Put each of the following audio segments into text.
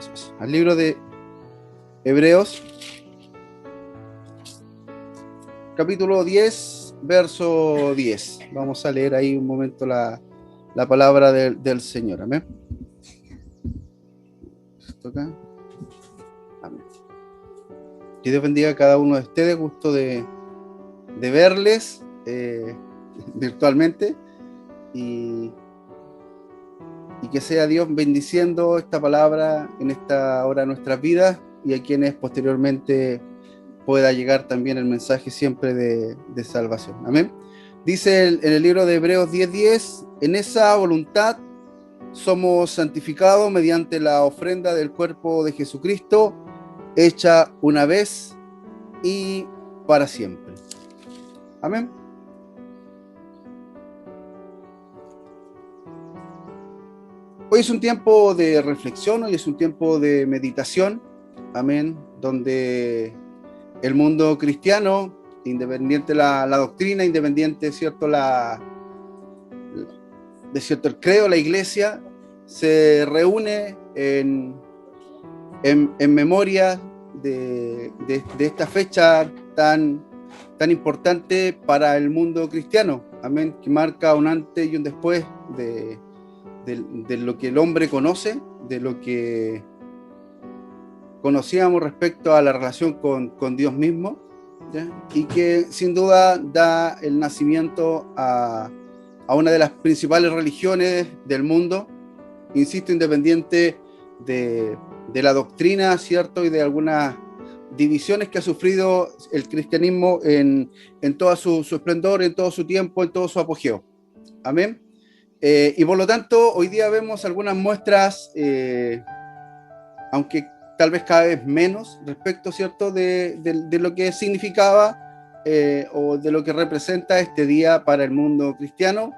Eso es. Al libro de Hebreos, capítulo 10, verso 10. Vamos a leer ahí un momento la palabra del Señor. Amén. ¿Esto acá? Amén. Que Dios bendiga a cada uno de ustedes. Gusto de verles virtualmente y que sea Dios bendiciendo esta palabra en esta hora de nuestras vidas y a quienes posteriormente pueda llegar también el mensaje siempre de salvación. Amén. Dice en el libro de Hebreos 10:10, en esa voluntad somos santificados mediante la ofrenda del cuerpo de Jesucristo, hecha una vez y para siempre. Amén. Hoy es un tiempo de reflexión, hoy es un tiempo de meditación, amén, donde el mundo cristiano, independiente la doctrina, independiente, ¿cierto?, cierto, el credo, la iglesia, se reúne en memoria de esta fecha tan importante para el mundo cristiano, amén, que marca un antes y un después de lo que el hombre conoce, de lo que conocíamos respecto a la relación con Dios mismo, ¿ya? Y que sin duda da el nacimiento a una de las principales religiones del mundo, insisto, independiente de la doctrina, ¿cierto? Y de algunas divisiones que ha sufrido el cristianismo en todo su esplendor, en todo su tiempo, en todo su apogeo. Amén. Y por lo tanto, hoy día vemos algunas muestras, aunque tal vez cada vez menos, respecto, ¿cierto?, de lo que significaba o de lo que representa este día para el mundo cristiano,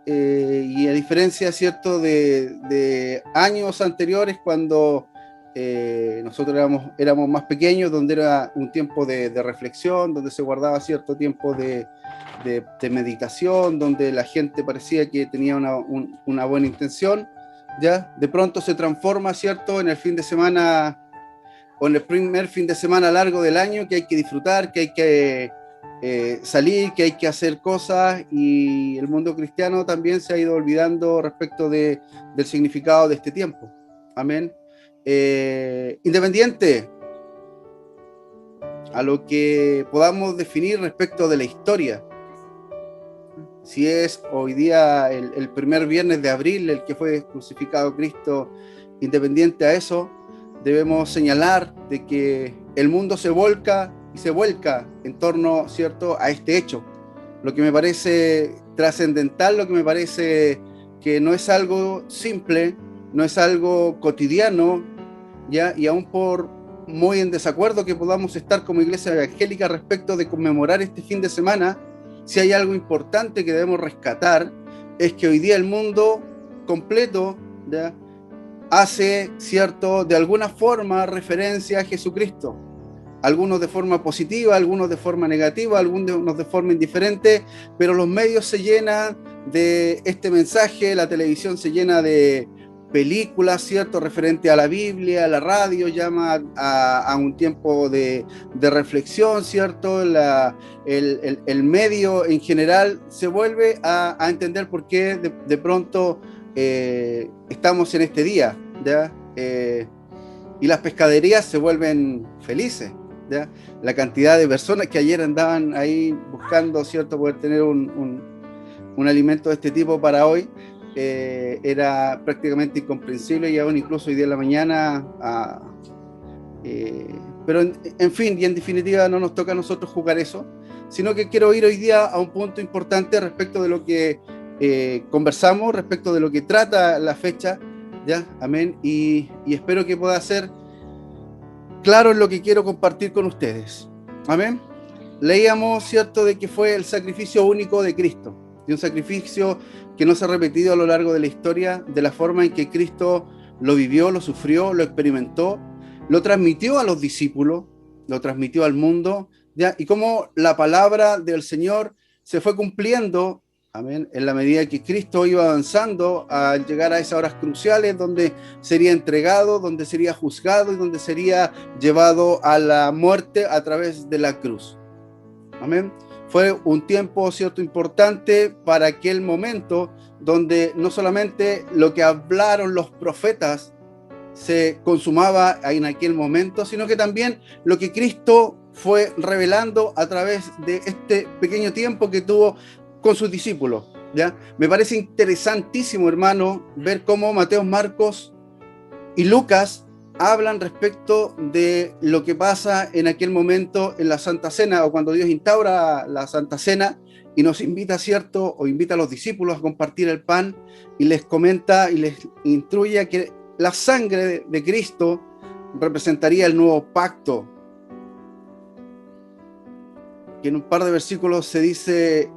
y a diferencia, ¿cierto?, de años anteriores, cuando nosotros éramos más pequeños, donde era un tiempo de reflexión, donde se guardaba cierto tiempo de meditación, donde la gente parecía que tenía una buena intención, ya de pronto se transforma, ¿cierto?, en el fin de semana o en el primer fin de semana largo del año, que hay que disfrutar, que hay que salir, que hay que hacer cosas, y el mundo cristiano también se ha ido olvidando respecto del significado de este tiempo. Amén. Independiente a lo que podamos definir respecto de la historia, si es hoy día el primer viernes de abril el que fue crucificado Cristo, independiente a eso, debemos señalar de que el mundo se volca y se vuelca en torno, ¿cierto?, a este hecho. Lo que me parece trascendental, lo que me parece que no es algo simple, no es algo cotidiano, ¿ya? Y aún por muy en desacuerdo que podamos estar como iglesia evangélica respecto de conmemorar este fin de semana, si hay algo importante que debemos rescatar, es que hoy día el mundo completo, ¿ya?, hace, ¿cierto?, de alguna forma referencia a Jesucristo. Algunos de forma positiva, algunos de forma negativa, algunos de forma indiferente, pero los medios se llenan de este mensaje, la televisión se llena de películas, ¿cierto?, referente a la Biblia, la radio llama a un tiempo de reflexión, ¿cierto? El medio en general se vuelve a entender por qué de pronto estamos en este día, ¿ya? Y las pescaderías se vuelven felices, ¿ya? La cantidad de personas que ayer andaban ahí buscando, ¿cierto?, poder tener un alimento de este tipo para hoy, era prácticamente incomprensible, y aún incluso hoy día en la mañana, pero en fin, y en definitiva no nos toca a nosotros juzgar eso, sino que quiero ir hoy día a un punto importante respecto de lo que conversamos, respecto de lo que trata la fecha, ¿ya? Amén, y espero que pueda ser claro en lo que quiero compartir con ustedes. Amén. Leíamos, ¿cierto?, de que fue el sacrificio único de Cristo, y un sacrificio que no se ha repetido a lo largo de la historia, de la forma en que Cristo lo vivió, lo sufrió, lo experimentó, lo transmitió a los discípulos, lo transmitió al mundo, ¿ya? Y cómo la palabra del Señor se fue cumpliendo Amén. En la medida que Cristo iba avanzando al llegar a esas horas cruciales donde sería entregado, donde sería juzgado y donde sería llevado a la muerte a través de la cruz. Amén. Fue un tiempo, cierto, importante para aquel momento donde no solamente lo que hablaron los profetas se consumaba en aquel momento, sino que también lo que Cristo fue revelando a través de este pequeño tiempo que tuvo con sus discípulos, ¿ya? Me parece interesantísimo, hermano, ver cómo Mateo, Marcos y Lucas hablan respecto de lo que pasa en aquel momento en la Santa Cena, o cuando Dios instaura la Santa Cena y nos invita, ¿cierto? O invita a los discípulos a compartir el pan y les comenta y les instruye que la sangre de Cristo representaría el nuevo pacto, que en un par de versículos se dice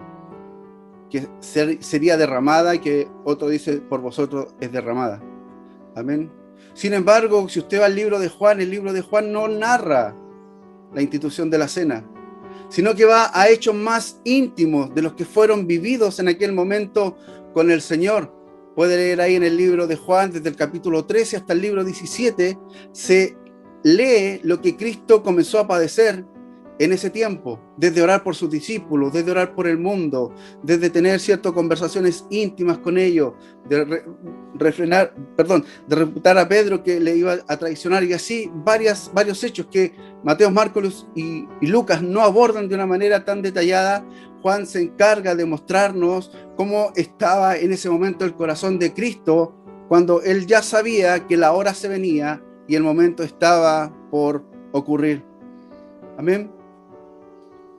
que sería derramada y que otro dice por vosotros es derramada. Amén. Sin embargo, si usted va al libro de Juan, el libro de Juan no narra la institución de la cena, sino que va a hechos más íntimos de los que fueron vividos en aquel momento con el Señor. Puede leer ahí en el libro de Juan, desde el capítulo 13 hasta el libro 17, se lee lo que Cristo comenzó a padecer en ese tiempo, desde orar por sus discípulos, desde orar por el mundo, desde tener ciertas conversaciones íntimas con ellos, de refutar a Pedro que le iba a traicionar, y así varios hechos que Mateo, Marcos y Lucas no abordan de una manera tan detallada. Juan se encarga de mostrarnos cómo estaba en ese momento el corazón de Cristo, cuando él ya sabía que la hora se venía y el momento estaba por ocurrir. Amén.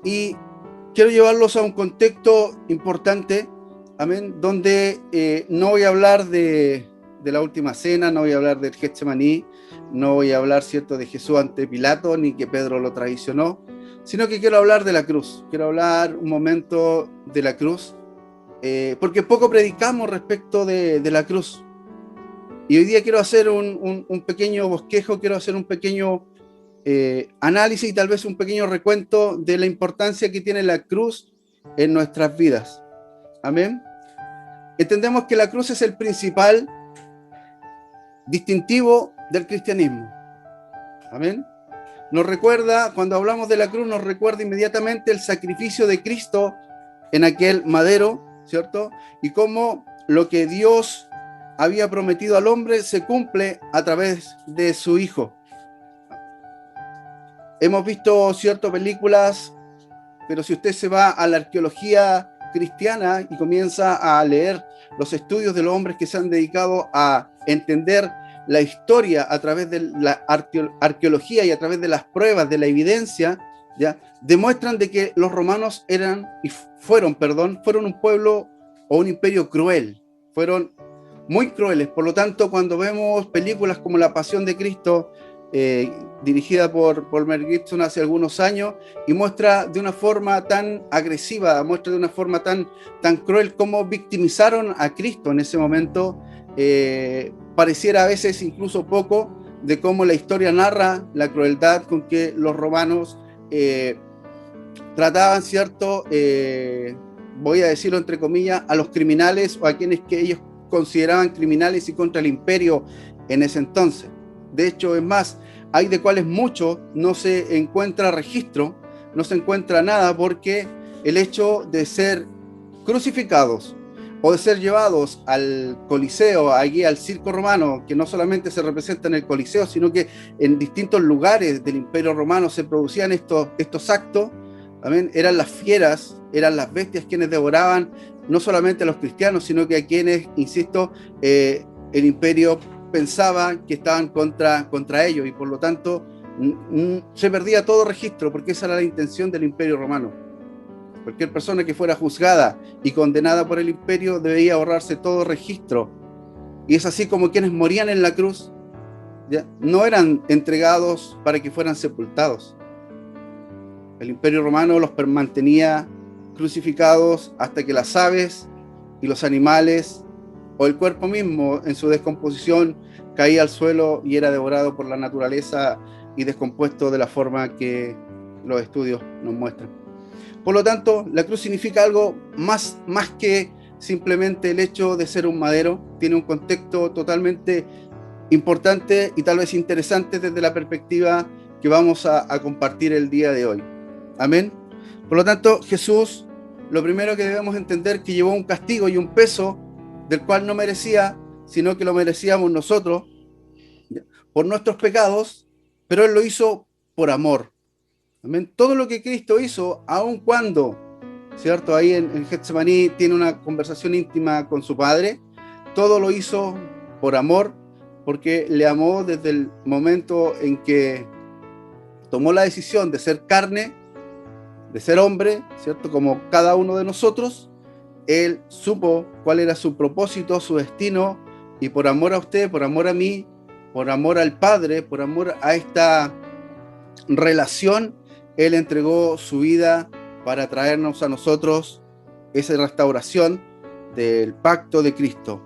Y quiero llevarlos a un contexto importante, amén, donde no voy a hablar de la última cena, no voy a hablar del Getsemaní, no voy a hablar, cierto, de Jesús ante Pilato, ni que Pedro lo traicionó, sino que quiero hablar de la cruz. Quiero hablar un momento de la cruz, porque poco predicamos respecto de la cruz. Y hoy día quiero hacer un pequeño bosquejo, quiero hacer un pequeño análisis y tal vez un pequeño recuento de la importancia que tiene la cruz en nuestras vidas. Amén. Entendemos que la cruz es el principal distintivo del cristianismo. Amén. Nos recuerda, cuando hablamos de la cruz, nos recuerda inmediatamente el sacrificio de Cristo en aquel madero, ¿cierto? Y cómo lo que Dios había prometido al hombre se cumple a través de su Hijo. Hemos visto ciertas películas, pero si usted se va a la arqueología cristiana y comienza a leer los estudios de los hombres que se han dedicado a entender la historia a través de la arqueología y a través de las pruebas, de la evidencia, ¿ya? Demuestran de que los romanos fueron un pueblo o un imperio cruel, fueron muy crueles. Por lo tanto, cuando vemos películas como La Pasión de Cristo, dirigida por Mel Gibson hace algunos años, y muestra de una forma tan agresiva, muestra de una forma tan cruel cómo victimizaron a Cristo en ese momento, pareciera a veces incluso poco de cómo la historia narra la crueldad con que los romanos trataban, ¿cierto? Voy a decirlo entre comillas, a los criminales o a quienes que ellos consideraban criminales y contra el imperio en ese entonces. De hecho, es más, hay de cuales muchos no se encuentra registro, no se encuentra nada, porque el hecho de ser crucificados o de ser llevados al Coliseo, allí al circo romano, que no solamente se representa en el Coliseo, sino que en distintos lugares del Imperio Romano se producían estos actos, ¿amén? Eran las fieras, eran las bestias quienes devoraban no solamente a los cristianos, sino que a quienes, insisto, el imperio pensaba que estaban contra ellos, y por lo tanto se perdía todo registro, porque esa era la intención del Imperio Romano. Cualquier persona que fuera juzgada y condenada por el imperio debía ahorrarse todo registro, y es así como quienes morían en la cruz, ¿ya? No eran entregados para que fueran sepultados. El Imperio Romano los mantenía crucificados hasta que las aves y los animales o el cuerpo mismo en su descomposición caía al suelo y era devorado por la naturaleza y descompuesto de la forma que los estudios nos muestran. Por lo tanto, la cruz significa algo más que simplemente el hecho de ser un madero. Tiene un contexto totalmente importante y tal vez interesante desde la perspectiva que vamos a compartir el día de hoy. Amén. Por lo tanto, Jesús, lo primero que debemos entender, que llevó un castigo y un peso del cual no merecía, sino que lo merecíamos nosotros por nuestros pecados, pero Él lo hizo por amor. Amén. Todo lo que Cristo hizo, aun cuando, ¿cierto? Ahí en Getsemaní tiene una conversación íntima con su Padre, todo lo hizo por amor, porque le amó desde el momento en que tomó la decisión de ser carne, de ser hombre, ¿cierto? Como cada uno de nosotros. Él supo cuál era su propósito, su destino, y por amor a usted, por amor a mí, por amor al Padre, por amor a esta relación, Él entregó su vida para traernos a nosotros esa restauración del pacto de Cristo.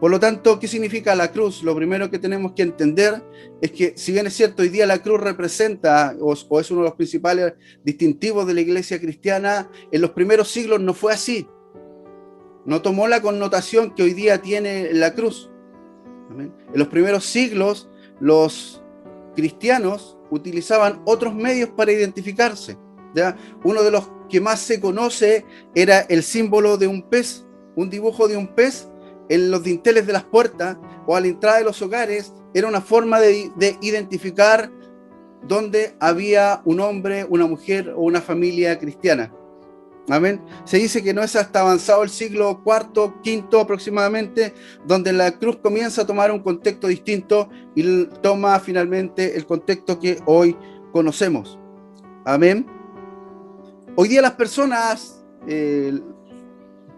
Por lo tanto, ¿qué significa la cruz? Lo primero que tenemos que entender es que, si bien es cierto, hoy día la cruz representa o es uno de los principales distintivos de la iglesia cristiana, en los primeros siglos no fue así. No tomó la connotación que hoy día tiene la cruz. ¿Amén? En los primeros siglos, los cristianos utilizaban otros medios para identificarse, ¿ya? Uno de los que más se conoce era el símbolo de un pez, un dibujo de un pez en los dinteles de las puertas o a la entrada de los hogares. Era una forma de identificar dónde había un hombre, una mujer o una familia cristiana. Amén. Se dice que no es hasta avanzado el siglo IV, V aproximadamente, donde la cruz comienza a tomar un contexto distinto y toma finalmente el contexto que hoy conocemos. Amén. Hoy día las personas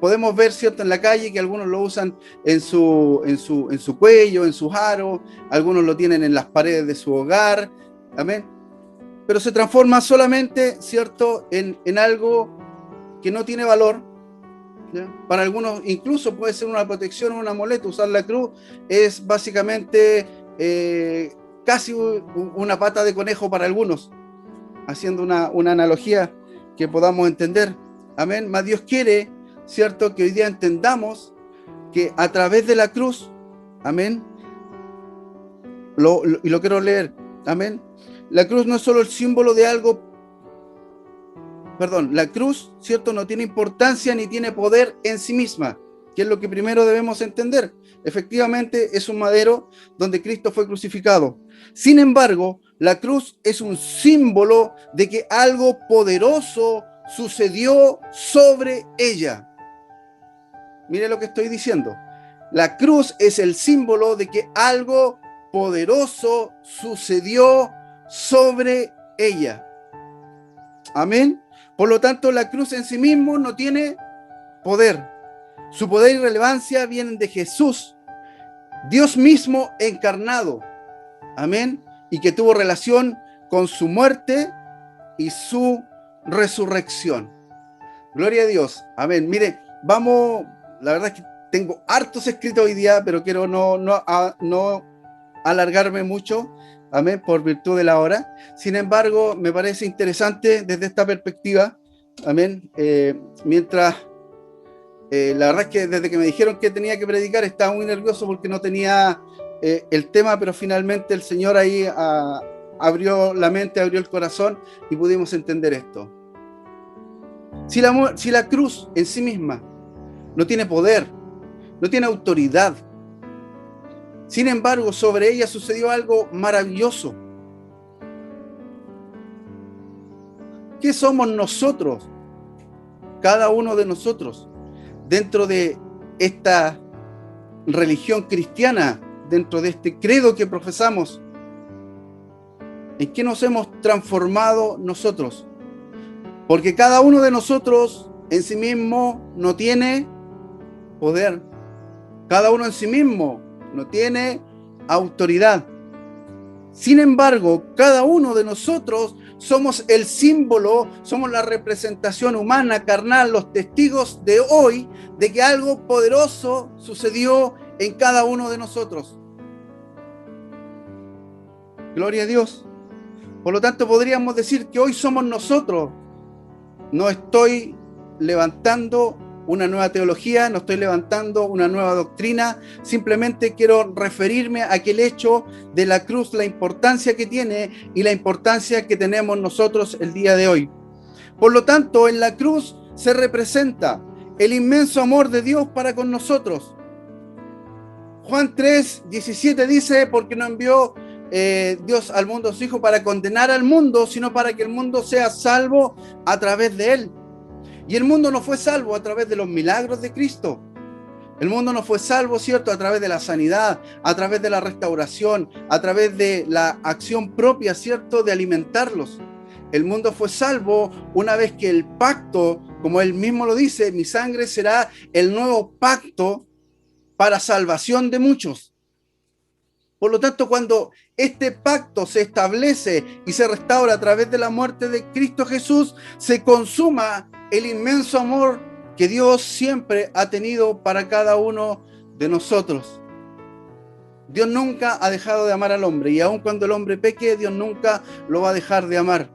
podemos ver, ¿cierto?, en la calle, que algunos lo usan en su cuello, en sus aros, algunos lo tienen en las paredes de su hogar. Amén. Pero se transforma solamente, ¿cierto?, en algo que no tiene valor, ¿ya? Para algunos incluso puede ser una protección o un amuleto. Usar la cruz es básicamente casi una pata de conejo para algunos, haciendo una analogía que podamos entender. Amén. Mas Dios quiere, ¿cierto?, que hoy día entendamos que a través de la cruz, amén, y lo quiero leer, amén, la cruz no es solo el símbolo de algo. La cruz, ¿cierto?, no tiene importancia ni tiene poder en sí misma, que es lo que primero debemos entender. Efectivamente, es un madero donde Cristo fue crucificado. Sin embargo, la cruz es un símbolo de que algo poderoso sucedió sobre ella. Mire lo que estoy diciendo. La cruz es el símbolo de que algo poderoso sucedió sobre ella. Amén. Por lo tanto, la cruz en sí mismo no tiene poder. Su poder y relevancia vienen de Jesús, Dios mismo encarnado. Amén. Y que tuvo relación con su muerte y su resurrección. Gloria a Dios. Amén. Mire, vamos, la verdad es que tengo hartos escritos hoy día, pero quiero no alargarme mucho. Amén, por virtud de la hora. Sin embargo, me parece interesante desde esta perspectiva. Amén. Mientras, la verdad es que desde que me dijeron que tenía que predicar, estaba muy nervioso porque no tenía el tema, pero finalmente el Señor ahí abrió la mente, abrió el corazón y pudimos entender esto. Si la cruz en sí misma no tiene poder, no tiene autoridad, sin embargo, sobre ella sucedió algo maravilloso. ¿Qué somos nosotros? Cada uno de nosotros, dentro de esta religión cristiana, dentro de este credo que profesamos. ¿En qué nos hemos transformado nosotros? Porque cada uno de nosotros en sí mismo no tiene poder. Cada uno en sí mismo no tiene autoridad. Sin embargo, cada uno de nosotros somos el símbolo, somos la representación humana, carnal, los testigos de hoy de que algo poderoso sucedió en cada uno de nosotros. Gloria a Dios. Por lo tanto, podríamos decir que hoy somos nosotros No estoy levantando una nueva teología, no estoy levantando una nueva doctrina, simplemente quiero referirme a aquel hecho de la cruz, la importancia que tiene y la importancia que tenemos nosotros el día de hoy. Por lo tanto, en la cruz se representa el inmenso amor de Dios para con nosotros. Juan 3:17 dice, porque no envió Dios al mundo a su Hijo para condenar al mundo, sino para que el mundo sea salvo a través de él. Y el mundo no fue salvo a través de los milagros de Cristo. El mundo no fue salvo, ¿cierto?, a través de la sanidad, a través de la restauración, a través de la acción propia, ¿cierto?, de alimentarlos. El mundo fue salvo una vez que el pacto, como él mismo lo dice, mi sangre será el nuevo pacto para salvación de muchos. Por lo tanto, cuando este pacto se establece y se restaura a través de la muerte de Cristo Jesús, se consuma el inmenso amor que Dios siempre ha tenido para cada uno de nosotros. Dios nunca ha dejado de amar al hombre, y aun cuando el hombre peque, Dios nunca lo va a dejar de amar.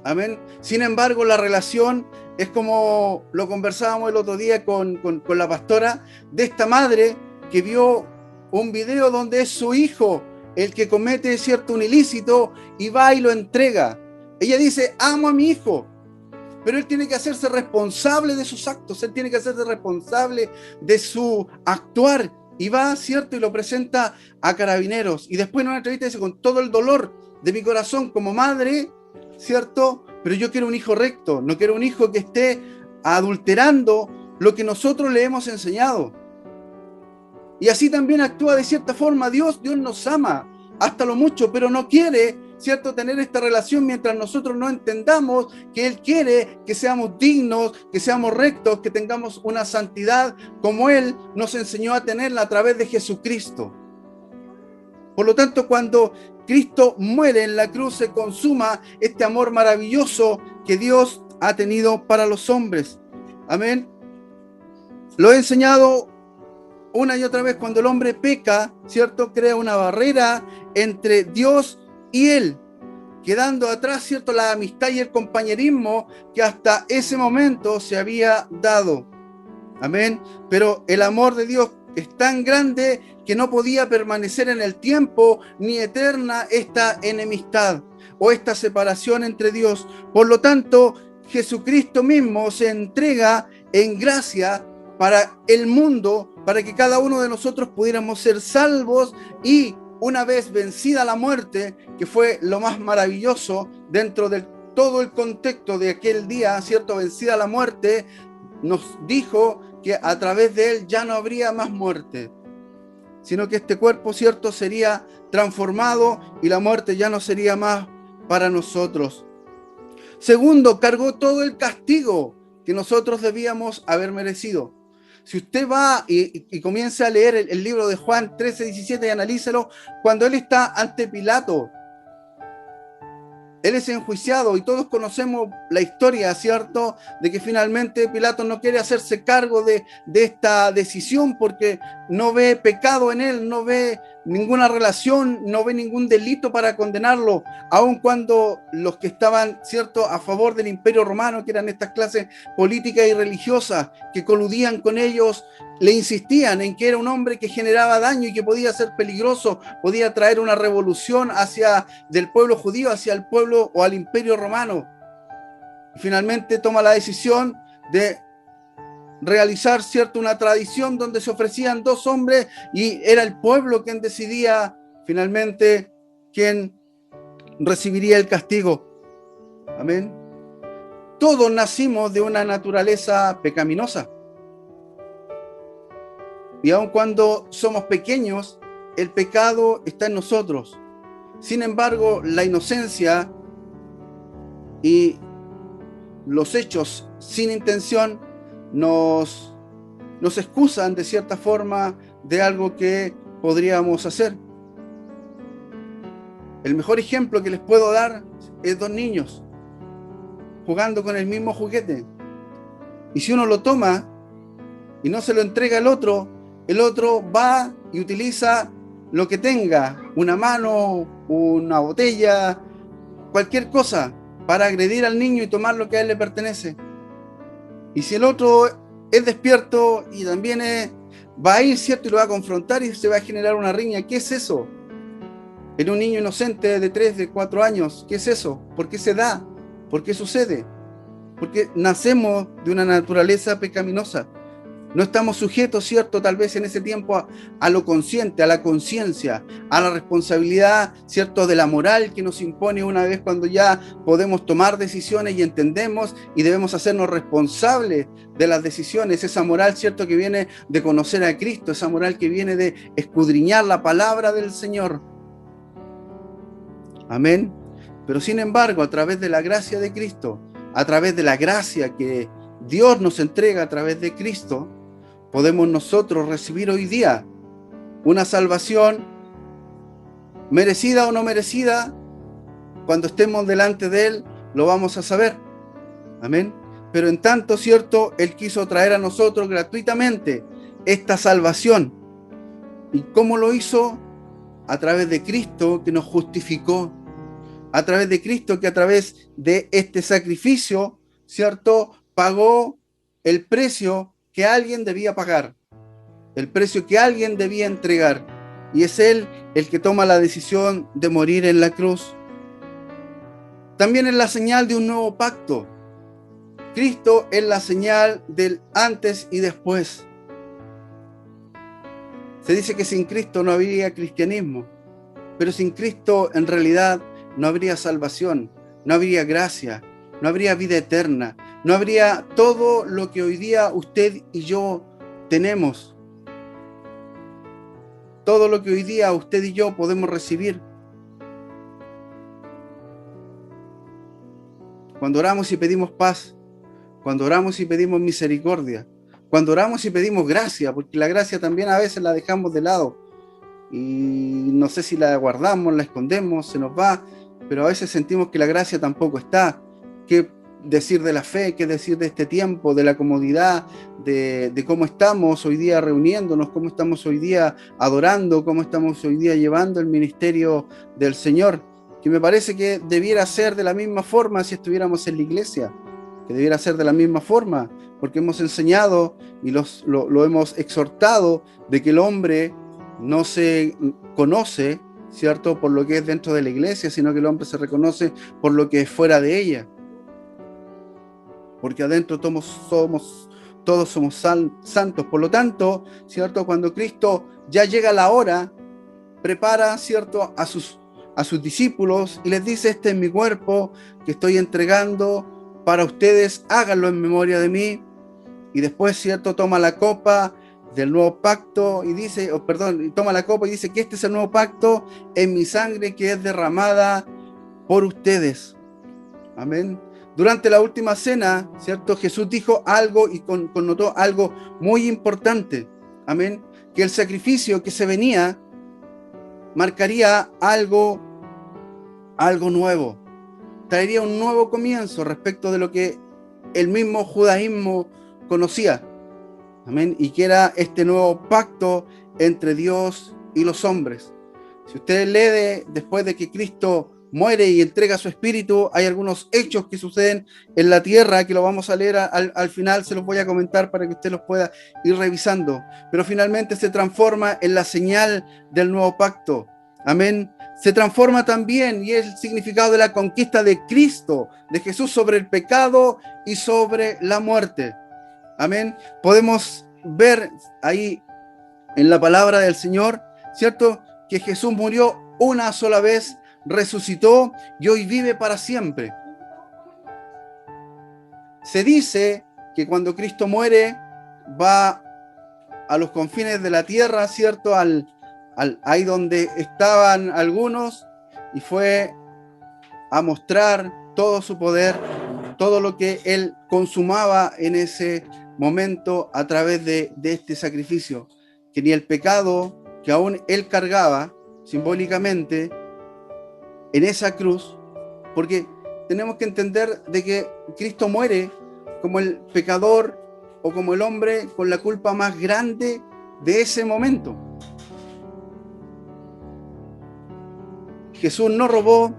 Amén. Sin embargo, la relación es como lo conversábamos el otro día con la pastora, de esta madre que vio un video donde es su hijo el que comete cierto un ilícito y va y lo entrega. Ella dice, amo a mi hijo, pero él tiene que hacerse responsable de sus actos, él tiene que hacerse responsable de su actuar, y va, ¿cierto?, y lo presenta a Carabineros, y después en una entrevista dice, con todo el dolor de mi corazón como madre, ¿cierto?, pero yo quiero un hijo recto, no quiero un hijo que esté adulterando lo que nosotros le hemos enseñado. Y así también actúa de cierta forma Dios. Dios nos ama hasta lo mucho, pero no quiere, ¿cierto?, tener esta relación mientras nosotros no entendamos que Él quiere que seamos dignos, que seamos rectos, que tengamos una santidad como Él nos enseñó a tenerla a través de Jesucristo. Por lo tanto, cuando Cristo muere en la cruz, se consuma este amor maravilloso que Dios ha tenido para los hombres. Amén. Lo he enseñado una y otra vez. Cuando el hombre peca, ¿cierto?, crea una barrera entre Dios y él, quedando atrás, ¿cierto?, la amistad y el compañerismo que hasta ese momento se había dado. Amén. Pero el amor de Dios es tan grande que no podía permanecer en el tiempo ni eterna esta enemistad o esta separación entre Dios. Por lo tanto, Jesucristo mismo se entrega en gracia para el mundo, para que cada uno de nosotros pudiéramos ser salvos, y una vez vencida la muerte, que fue lo más maravilloso dentro de todo el contexto de aquel día, ¿cierto?, vencida la muerte, nos dijo que a través de él ya no habría más muerte, sino que este cuerpo, ¿cierto?, sería transformado y la muerte ya no sería más para nosotros. Segundo, cargó todo el castigo que nosotros debíamos haber merecido. Si usted va y comienza a leer el libro de Juan 13:17 y analícelo, cuando él está ante Pilato, él es enjuiciado y todos conocemos la historia, ¿cierto?, de que finalmente Pilato no quiere hacerse cargo de esta decisión porque no ve pecado en él, no ve ninguna relación, no ve ningún delito para condenarlo, aun cuando los que estaban, ¿cierto?, a favor del Imperio Romano, que eran estas clases políticas y religiosas que coludían con ellos, le insistían en que era un hombre que generaba daño y que podía ser peligroso, podía traer una revolución del pueblo judío hacia el pueblo o al Imperio Romano. Y finalmente toma la decisión de realizar, ¿cierto?, una tradición donde se ofrecían dos hombres y era el pueblo quien decidía finalmente quién recibiría el castigo. Amén. Todos nacimos de una naturaleza pecaminosa. Y aun cuando somos pequeños, el pecado está en nosotros. Sin embargo, la inocencia y los hechos sin intención nos excusan de cierta forma de algo que podríamos hacer. El mejor ejemplo que les puedo dar es dos niños jugando con el mismo juguete. Y si uno lo toma y no se lo entrega al otro, el otro va y utiliza lo que tenga, una mano, una botella, cualquier cosa, para agredir al niño y tomar lo que a él le pertenece. Y si el otro es despierto y también va a ir, ¿cierto? Y lo va a confrontar y se va a generar una riña. ¿Qué es eso? En un niño inocente de 3, de 4 años, ¿qué es eso? ¿Por qué se da? ¿Por qué sucede? Porque nacemos de una naturaleza pecaminosa. No estamos sujetos, ¿cierto? Tal vez en ese tiempo a lo consciente, a la conciencia, a la responsabilidad, ¿cierto? De la moral que nos impone una vez cuando ya podemos tomar decisiones y entendemos y debemos hacernos responsables de las decisiones. Esa moral, ¿cierto? Que viene de conocer a Cristo, esa moral que viene de escudriñar la palabra del Señor. Amén. Pero sin embargo, a través de la gracia de Cristo, a través de la gracia que Dios nos entrega a través de Cristo, podemos nosotros recibir hoy día una salvación merecida o no merecida. Cuando estemos delante de Él, lo vamos a saber. Amén. Pero en tanto, ¿cierto? Él quiso traer a nosotros gratuitamente esta salvación. ¿Y cómo lo hizo? A través de Cristo, que nos justificó. A través de Cristo, que a través de este sacrificio, ¿cierto? Pagó el precio que alguien debía pagar, el precio que alguien debía entregar. Y es Él el que toma la decisión de morir en la cruz. También es la señal de un nuevo pacto. Cristo es la señal del antes y después. Se dice que sin Cristo no habría cristianismo, pero sin Cristo en realidad no habría salvación, no habría gracia, no habría vida eterna, no habría todo lo que hoy día usted y yo tenemos, todo lo que hoy día usted y yo podemos recibir. Cuando oramos y pedimos paz, cuando oramos y pedimos misericordia, cuando oramos y pedimos gracia, porque la gracia también a veces la dejamos de lado y no sé si la guardamos, la escondemos, se nos va, pero a veces sentimos que la gracia tampoco está. ¿Qué decir de la fe? ¿Qué decir de este tiempo, de la comodidad, de cómo estamos hoy día reuniéndonos, cómo estamos hoy día adorando, cómo estamos hoy día llevando el ministerio del Señor? Que me parece que debiera ser de la misma forma si estuviéramos en la iglesia, que debiera ser de la misma forma, porque hemos enseñado y lo hemos exhortado de que el hombre no se conoce, ¿cierto?, por lo que es dentro de la iglesia, sino que el hombre se reconoce por lo que es fuera de ella. Porque adentro todos somos santos. Por lo tanto, ¿cierto?, cuando Cristo ya llega a la hora, prepara, ¿cierto?, a sus discípulos y les dice: este es mi cuerpo que estoy entregando para ustedes, háganlo en memoria de mí. Y después, ¿cierto?, toma la copa del nuevo pacto y dice, toma la copa y dice que este es el nuevo pacto en mi sangre que es derramada por ustedes. Amén. Durante la última cena, ¿cierto?, Jesús dijo algo y connotó algo muy importante. Amén. Que el sacrificio que se venía marcaría algo nuevo. Traería un nuevo comienzo respecto de lo que el mismo judaísmo conocía. Amén. Y que era este nuevo pacto entre Dios y los hombres. Si usted lee después de que Cristo muere y entrega su espíritu, hay algunos hechos que suceden en la tierra que lo vamos a leer al final, se los voy a comentar para que usted los pueda ir revisando. Pero finalmente se transforma en la señal del nuevo pacto. Amén. Se transforma también, y es el significado de la conquista de Cristo, de Jesús sobre el pecado y sobre la muerte. Amén. Podemos ver ahí en la palabra del Señor, ¿cierto?, que Jesús murió una sola vez, resucitó y hoy vive para siempre. Se dice que cuando Cristo muere va a los confines de la tierra, ¿cierto?, ahí donde estaban algunos, y fue a mostrar todo su poder, todo lo que él consumaba en ese momento a través de este sacrificio, que ni el pecado que aún él cargaba simbólicamente en esa cruz, porque tenemos que entender de que Cristo muere como el pecador o como el hombre con la culpa más grande de ese momento. Jesús no robó,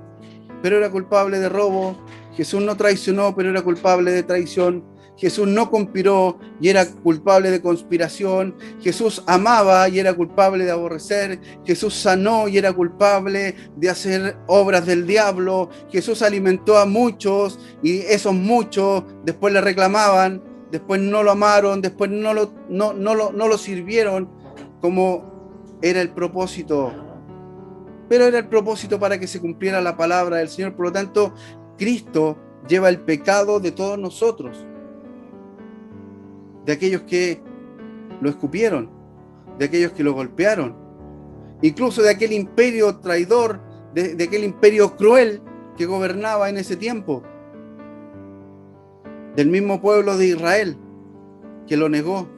pero era culpable de robo. Jesús no traicionó, pero era culpable de traición. Jesús no conspiró y era culpable de conspiración. Jesús amaba y era culpable de aborrecer. Jesús sanó y era culpable de hacer obras del diablo. Jesús alimentó a muchos y esos muchos después le reclamaban, después no lo amaron, después no lo sirvieron como era el propósito. Pero era el propósito para que se cumpliera la palabra del Señor. Por lo tanto, Cristo lleva el pecado de todos nosotros, de aquellos que lo escupieron, de aquellos que lo golpearon, incluso de aquel imperio traidor, de aquel imperio cruel que gobernaba en ese tiempo, del mismo pueblo de Israel que lo negó.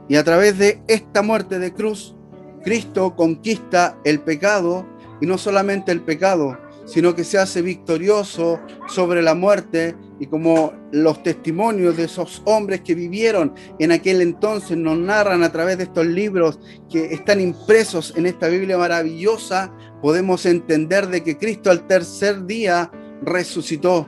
Y a través de esta muerte de cruz, Cristo conquista el pecado, y no solamente el pecado, sino que se hace victorioso sobre la muerte. Y como los testimonios de esos hombres que vivieron en aquel entonces nos narran a través de estos libros que están impresos en esta Biblia maravillosa, podemos entender de que Cristo al tercer día resucitó.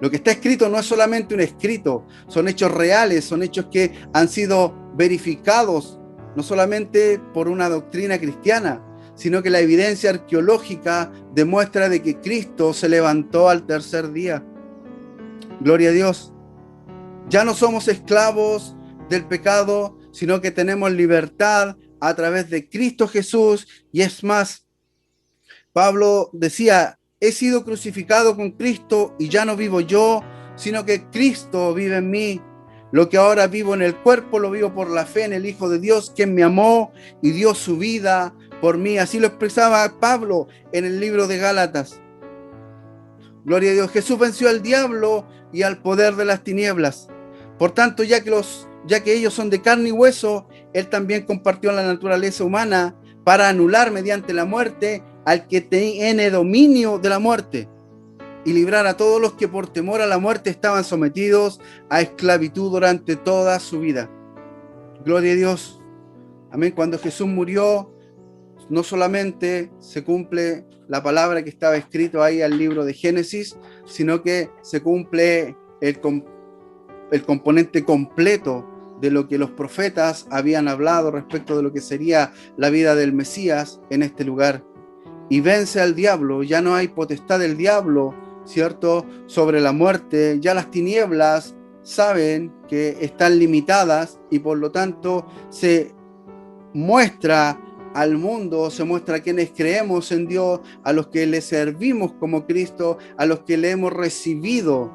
Lo que está escrito no es solamente un escrito, son hechos reales, son hechos que han sido verificados, no solamente por una doctrina cristiana, sino que la evidencia arqueológica demuestra de que Cristo se levantó al tercer día. Gloria a Dios. Ya no somos esclavos del pecado, sino que tenemos libertad a través de Cristo Jesús. Y es más, Pablo decía: he sido crucificado con Cristo y ya no vivo yo, sino que Cristo vive en mí. Lo que ahora vivo en el cuerpo lo vivo por la fe en el Hijo de Dios, quien me amó y dio su vida por mí. Así lo expresaba Pablo en el libro de Gálatas. Gloria a Dios. Jesús venció al diablo y al poder de las tinieblas. Por tanto, ya que ellos son de carne y hueso, Él también compartió la naturaleza humana para anular mediante la muerte al que tiene dominio de la muerte, y librar a todos los que por temor a la muerte estaban sometidos a esclavitud durante toda su vida. Gloria a Dios. Amén. Cuando Jesús murió, no solamente se cumple la palabra que estaba escrito ahí al libro de Génesis, sino que se cumple el componente completo de lo que los profetas habían hablado respecto de lo que sería la vida del Mesías en este lugar. Y vence al diablo. Ya no hay potestad del diablo, ¿cierto?, sobre la muerte. Ya las tinieblas saben que están limitadas, y por lo tanto se muestra al mundo, se muestra a quienes creemos en Dios, a los que le servimos como Cristo, a los que le hemos recibido,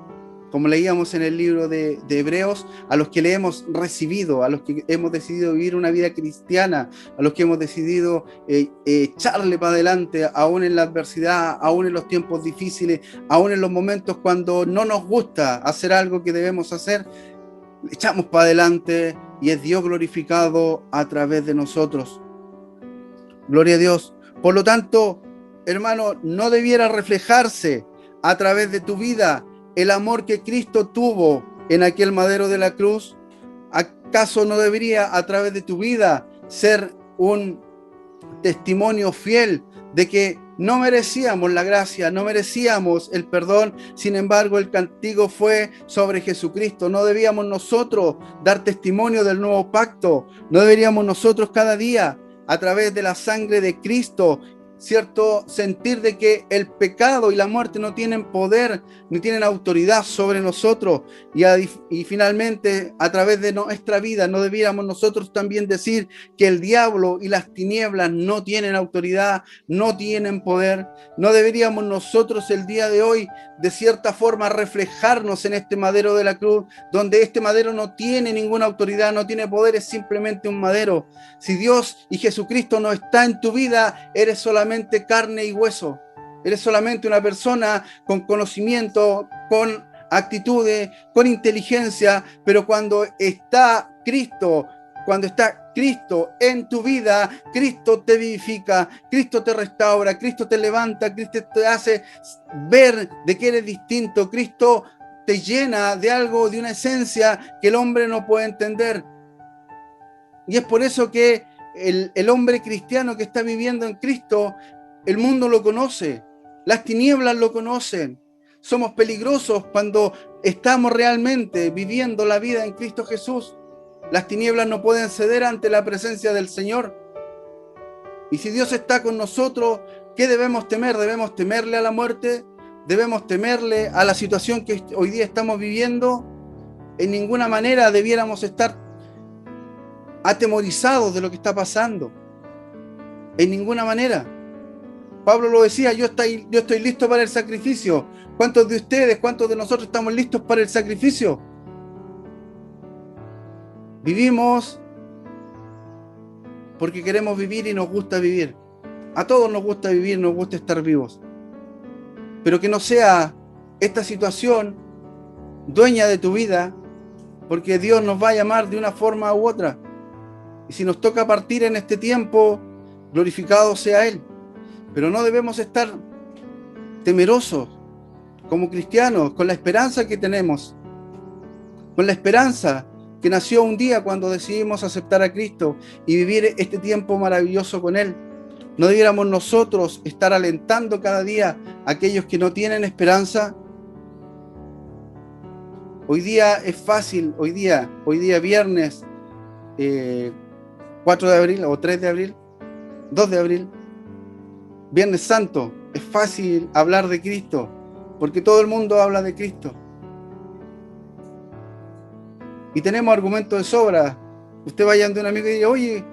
como leíamos en el libro de Hebreos, a los que le hemos recibido, a los que hemos decidido vivir una vida cristiana, a los que hemos decidido echarle para adelante, aún en la adversidad, aún en los tiempos difíciles, aún en los momentos cuando no nos gusta hacer algo que debemos hacer, echamos para adelante y es Dios glorificado a través de nosotros. Gloria a Dios. Por lo tanto, hermano, no debiera reflejarse a través de tu vida el amor que Cristo tuvo en aquel madero de la cruz. ¿Acaso no debería a través de tu vida ser un testimonio fiel de que no merecíamos la gracia, no merecíamos el perdón? Sin embargo, el castigo fue sobre Jesucristo. ¿No debíamos nosotros dar testimonio del nuevo pacto? ¿No deberíamos nosotros cada día, a través de la sangre de Cristo, cierto, sentir de que el pecado y la muerte no tienen poder ni tienen autoridad sobre nosotros? Y finalmente, a través de nuestra vida, ¿no debiéramos nosotros también decir que el diablo y las tinieblas no tienen autoridad, no tienen poder? ¿No deberíamos nosotros el día de hoy de cierta forma reflejarnos en este madero de la cruz, donde este madero no tiene ninguna autoridad, no tiene poder, es simplemente un madero? Si Dios y Jesucristo no está en tu vida, eres solamente carne y hueso. Eres solamente una persona con conocimiento, con actitudes, con inteligencia, pero cuando está Cristo en tu vida, Cristo te vivifica, Cristo te restaura, Cristo te levanta, Cristo te hace ver de que eres distinto, Cristo te llena de algo, de una esencia que el hombre no puede entender. Y es por eso que el hombre cristiano que está viviendo en Cristo, el mundo lo conoce, Las tinieblas lo conocen. Somos peligrosos cuando estamos realmente viviendo la vida en Cristo Jesús. Las tinieblas no pueden ceder ante la presencia del Señor. Y si Dios está con nosotros, ¿qué debemos temer? ¿Debemos temerle a la muerte? ¿Debemos temerle a la situación que hoy día estamos viviendo? En ninguna manera debiéramos estar atemorizados de lo que está pasando. En ninguna manera. Pablo lo decía, yo estoy listo para el sacrificio. ¿Cuántos de ustedes, cuántos de nosotros estamos listos para el sacrificio? Vivimos porque queremos vivir y nos gusta vivir. A todos nos gusta vivir, nos gusta estar vivos. Pero que no sea esta situación dueña de tu vida, porque Dios nos va a llamar de una forma u otra. Y si nos toca partir en este tiempo, glorificado sea Él. Pero no debemos estar temerosos como cristianos, con la esperanza que tenemos, con la esperanza que nació un día cuando decidimos aceptar a Cristo y vivir este tiempo maravilloso con Él. ¿No debiéramos nosotros estar alentando cada día a aquellos que no tienen esperanza? Hoy día es fácil, hoy día viernes 4 de abril o 3 de abril, 2 de abril, Viernes Santo, es fácil hablar de Cristo, porque todo el mundo habla de Cristo. Y tenemos argumentos de sobra. Usted vaya ante un amigo y diga, oye,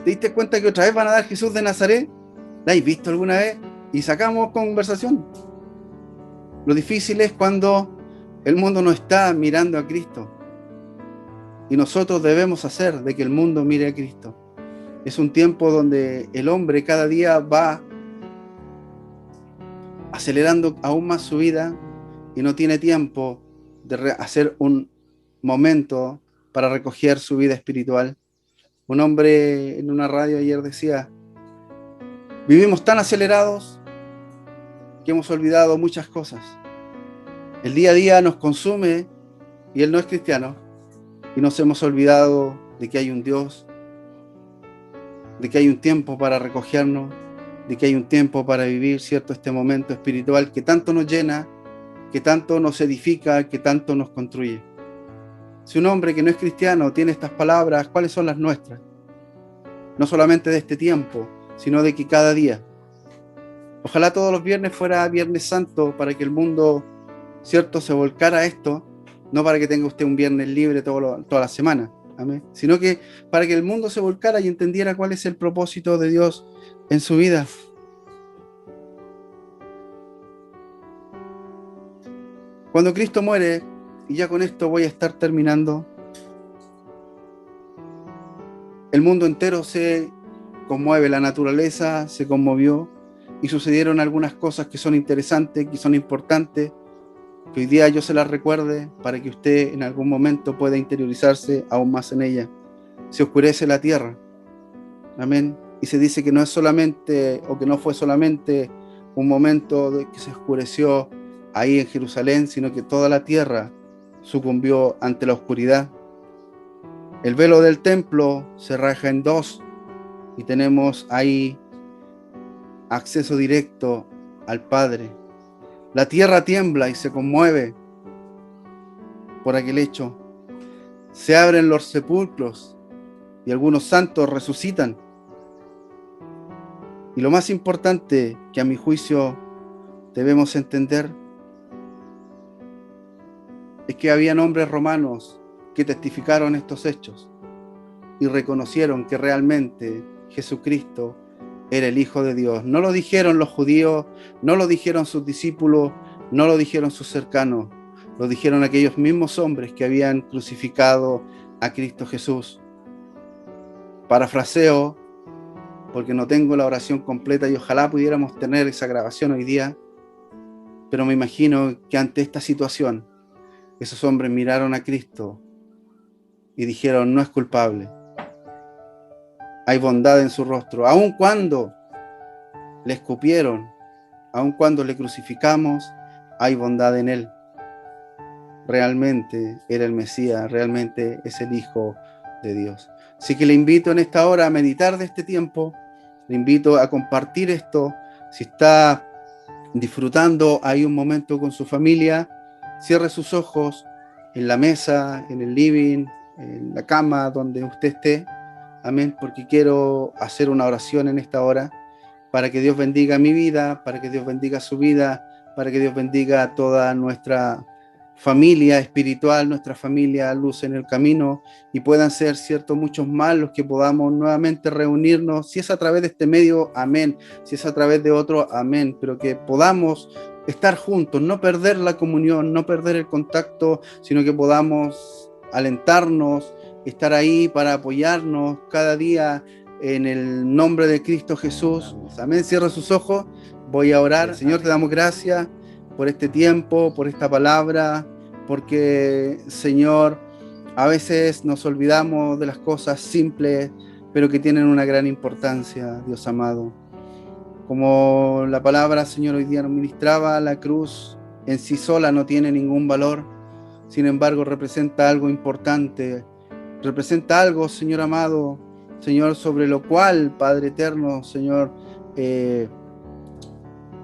¿te diste cuenta que otra vez van a dar Jesús de Nazaret? ¿La habéis visto alguna vez? Y sacamos conversación. Lo difícil es cuando el mundo no está mirando a Cristo. Y nosotros debemos hacer de que el mundo mire a Cristo. Es un tiempo donde el hombre cada día va acelerando aún más su vida y no tiene tiempo de hacer un momento para recoger su vida espiritual. Un hombre en una radio ayer decía, vivimos tan acelerados que hemos olvidado muchas cosas. El día a día nos consume y él no es cristiano y nos hemos olvidado de que hay un Dios, de que hay un tiempo para recogernos, de que hay un tiempo para vivir, ¿cierto? Este momento espiritual que tanto nos llena, que tanto nos edifica, que tanto nos construye. Si un hombre que no es cristiano tiene estas palabras, ¿cuáles son las nuestras? No solamente de este tiempo, sino de que cada día. Ojalá todos los viernes fuera Viernes Santo para que el mundo, ¿cierto?, se volcara a esto, no para que tenga usted un viernes libre toda la semana, amén, sino que para que el mundo se volcara y entendiera cuál es el propósito de Dios en su vida. Cuando Cristo muere, y ya con esto voy a estar terminando, el mundo entero se conmueve, la naturaleza se conmovió y sucedieron algunas cosas que son interesantes, que son importantes, que hoy día yo se las recuerde para que usted en algún momento pueda interiorizarse aún más en ella. Se oscurece la tierra, amén, y se dice que no es solamente, o que no fue solamente un momento de que se oscureció ahí en Jerusalén, sino que toda la tierra sucumbió ante la oscuridad. El velo del templo se raja en dos y tenemos ahí acceso directo al Padre. La tierra tiembla y se conmueve por aquel hecho. Se abren los sepulcros y algunos santos resucitan. Y lo más importante que a mi juicio debemos entender es que habían hombres romanos que testificaron estos hechos y reconocieron que realmente Jesucristo era el Hijo de Dios. No lo dijeron los judíos, no lo dijeron sus discípulos, no lo dijeron sus cercanos, lo dijeron aquellos mismos hombres que habían crucificado a Cristo Jesús. Parafraseo, porque no tengo la oración completa y ojalá pudiéramos tener esa grabación hoy día, pero me imagino que ante esta situación, esos hombres miraron a Cristo y dijeron, no es culpable. Hay bondad en su rostro, aun cuando le escupieron, aun cuando le crucificamos, hay bondad en él. Realmente era el Mesías, realmente es el Hijo de Dios. Así que le invito en esta hora a meditar de este tiempo, le invito a compartir esto. Si está disfrutando ahí un momento con su familia. Cierre sus ojos en la mesa, en el living, en la cama, donde usted esté. Amén, porque quiero hacer una oración en esta hora para que Dios bendiga mi vida, para que Dios bendiga su vida, para que Dios bendiga a toda nuestra familia espiritual, nuestra familia Luz en el Camino, y puedan ser, cierto, muchos más los que podamos nuevamente reunirnos, si es a través de este medio, amén, si es a través de otro, amén, pero que podamos estar juntos, no perder la comunión, no perder el contacto, sino que podamos alentarnos, estar ahí para apoyarnos cada día en el nombre de Cristo Jesús. Amén. Cierra sus ojos. Voy a orar. Señor, te damos gracias por este tiempo, por esta palabra, porque, Señor, a veces nos olvidamos de las cosas simples, pero que tienen una gran importancia, Dios amado. Como la palabra, Señor, hoy día nos ministraba, la cruz en sí sola no tiene ningún valor, sin embargo representa algo importante, representa algo, Señor amado, Señor, sobre lo cual, Padre eterno, Señor,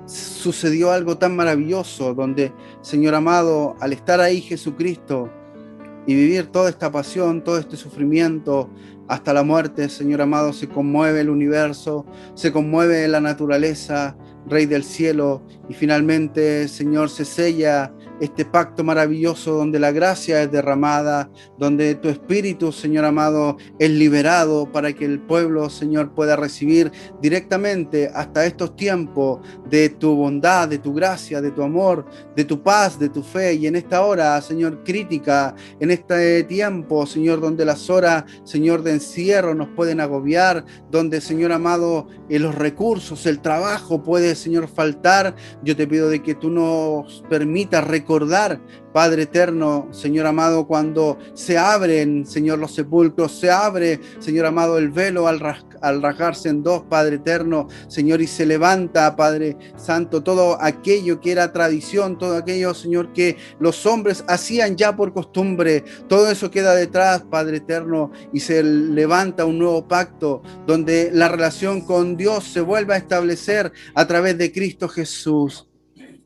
sucedió algo tan maravilloso, donde, Señor amado, al estar ahí Jesucristo y vivir toda esta pasión, todo este sufrimiento, hasta la muerte, Señor amado, se conmueve el universo, se conmueve la naturaleza, Rey del cielo, y finalmente, Señor, se sella este pacto maravilloso donde la gracia es derramada, donde tu espíritu, Señor amado, es liberado para que el pueblo, Señor, pueda recibir directamente hasta estos tiempos de tu bondad, de tu gracia, de tu amor, de tu paz, de tu fe. Y en esta hora, Señor, crítica, en este tiempo, Señor, donde las horas, Señor, de encierro nos pueden agobiar, donde, Señor amado, los recursos, el trabajo puede, Señor, faltar. Yo te pido de que tú nos permitas recordar, Padre eterno, Señor amado, cuando se abren, Señor, los sepulcros, se abre, Señor amado, el velo al rasgarse en dos, Padre eterno, Señor, y se levanta, Padre santo, todo aquello que era tradición, todo aquello, Señor, que los hombres hacían ya por costumbre, todo eso queda detrás, Padre eterno, y se levanta un nuevo pacto donde la relación con Dios se vuelva a establecer a través de Cristo Jesús.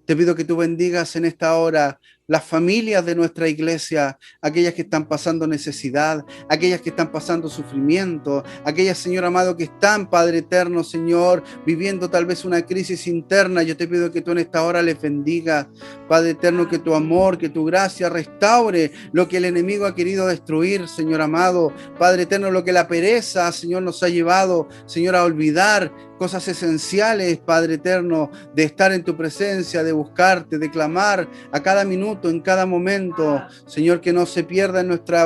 Te pido que tú bendigas en esta hora las familias de nuestra iglesia, aquellas que están pasando necesidad, aquellas que están pasando sufrimiento, aquellas, Señor amado, que están, Padre eterno, Señor, viviendo tal vez una crisis interna. Yo te pido que tú en esta hora les bendigas, Padre eterno, que tu amor, que tu gracia restaure lo que el enemigo ha querido destruir, Señor amado. Padre eterno, lo que la pereza, Señor, nos ha llevado, Señor, a olvidar cosas esenciales, Padre eterno, de estar en tu presencia, de buscarte, de clamar a cada minuto, en cada momento, Señor, que no se pierda en nuestra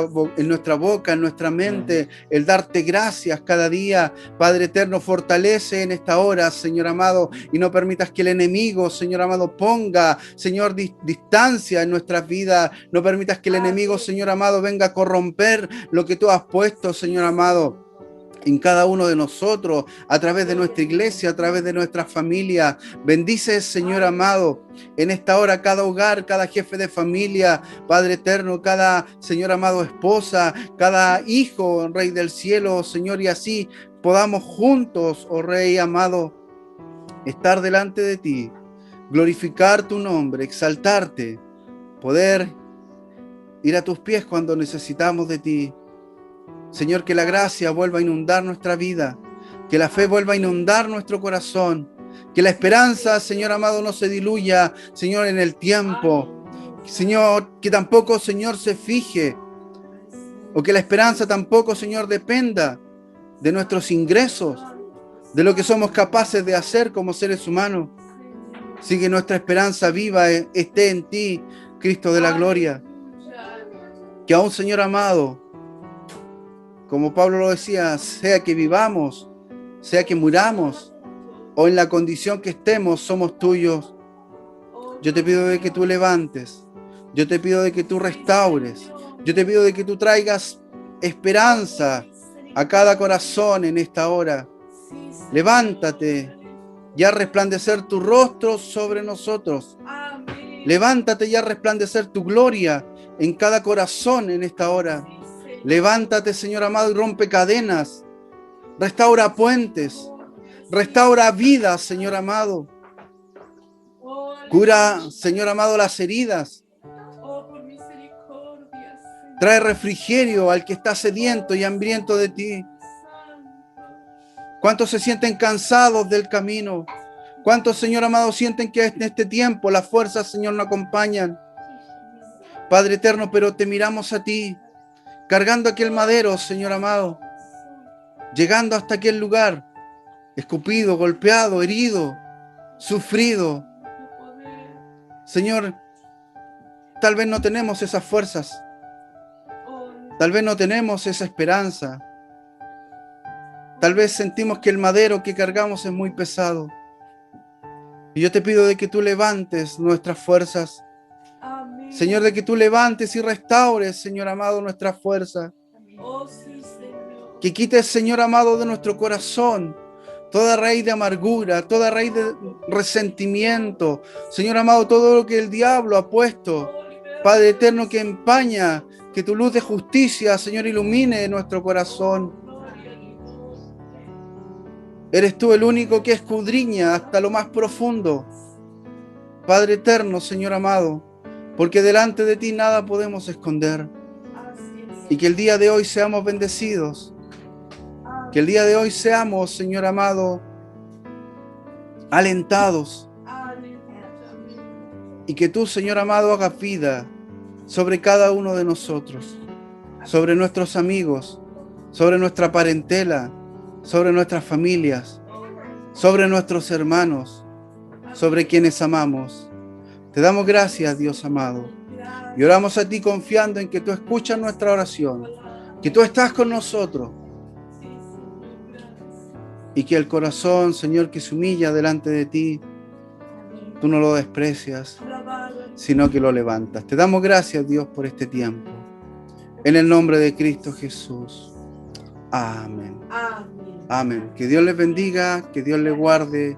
boca, en nuestra mente, el darte gracias cada día. Padre eterno, fortalece en esta hora, Señor amado, y no permitas que el enemigo, Señor amado, ponga, Señor, distancia en nuestras vidas. No permitas que el enemigo, Señor amado, venga a corromper lo que tú has puesto, Señor amado, en cada uno de nosotros, a través de nuestra iglesia, a través de nuestra familia. Bendice, Señor amado, en esta hora cada hogar, cada jefe de familia, Padre eterno, cada, Señor amado, esposa, cada hijo, Rey del cielo, Señor, y así podamos juntos, oh Rey amado, estar delante de ti, glorificar tu nombre, exaltarte, poder ir a tus pies cuando necesitamos de ti. Señor, que la gracia vuelva a inundar nuestra vida, que la fe vuelva a inundar nuestro corazón, que la esperanza, Señor amado, no se diluya, Señor, en el tiempo. Señor, que tampoco, Señor, se fije, o que la esperanza tampoco, Señor, dependa de nuestros ingresos, de lo que somos capaces de hacer como seres humanos. Sí, que nuestra esperanza viva esté en ti, Cristo de la gloria. Que aún, Señor amado, como Pablo lo decía, sea que vivamos, sea que muramos, o en la condición que estemos, somos tuyos. Yo te pido de que tú levantes, yo te pido de que tú restaures, yo te pido de que tú traigas esperanza a cada corazón en esta hora. Levántate y haz resplandecer tu rostro sobre nosotros. Levántate y haz resplandecer tu gloria en cada corazón en esta hora. Levántate, Señor amado, y rompe cadenas. Restaura puentes. Restaura vidas, Señor amado. Cura, Señor amado, las heridas. Trae refrigerio al que está sediento y hambriento de ti. ¿Cuántos se sienten cansados del camino? ¿Cuántos, Señor amado, sienten que en este tiempo las fuerzas, Señor, no acompañan? Padre eterno, pero te miramos a ti, cargando aquel madero, Señor amado, llegando hasta aquel lugar, escupido, golpeado, herido, sufrido. Señor, tal vez no tenemos esas fuerzas, tal vez no tenemos esa esperanza, tal vez sentimos que el madero que cargamos es muy pesado. Y yo te pido de que tú levantes nuestras fuerzas, Señor, de que tú levantes y restaures, Señor amado, nuestras fuerzas. Que quites, Señor amado, de nuestro corazón toda raíz de amargura, toda raíz de resentimiento. Señor amado, todo lo que el diablo ha puesto, Padre eterno, que empaña, que tu luz de justicia, Señor, ilumine nuestro corazón. Eres tú el único que escudriña hasta lo más profundo, Padre eterno, Señor amado, porque delante de ti nada podemos esconder. Y que el día de hoy seamos bendecidos. Que el día de hoy seamos, Señor amado, alentados. Y que tú, Señor amado, hagas vida sobre cada uno de nosotros, sobre nuestros amigos, sobre nuestra parentela, sobre nuestras familias, sobre nuestros hermanos, sobre quienes amamos. Te damos gracias, Dios amado. Y oramos a ti confiando en que tú escuchas nuestra oración, que tú estás con nosotros. Y que el corazón, Señor, que se humilla delante de ti, tú no lo desprecias, sino que lo levantas. Te damos gracias, Dios, por este tiempo. En el nombre de Cristo Jesús. Amén. Amén. Que Dios les bendiga, que Dios les guarde.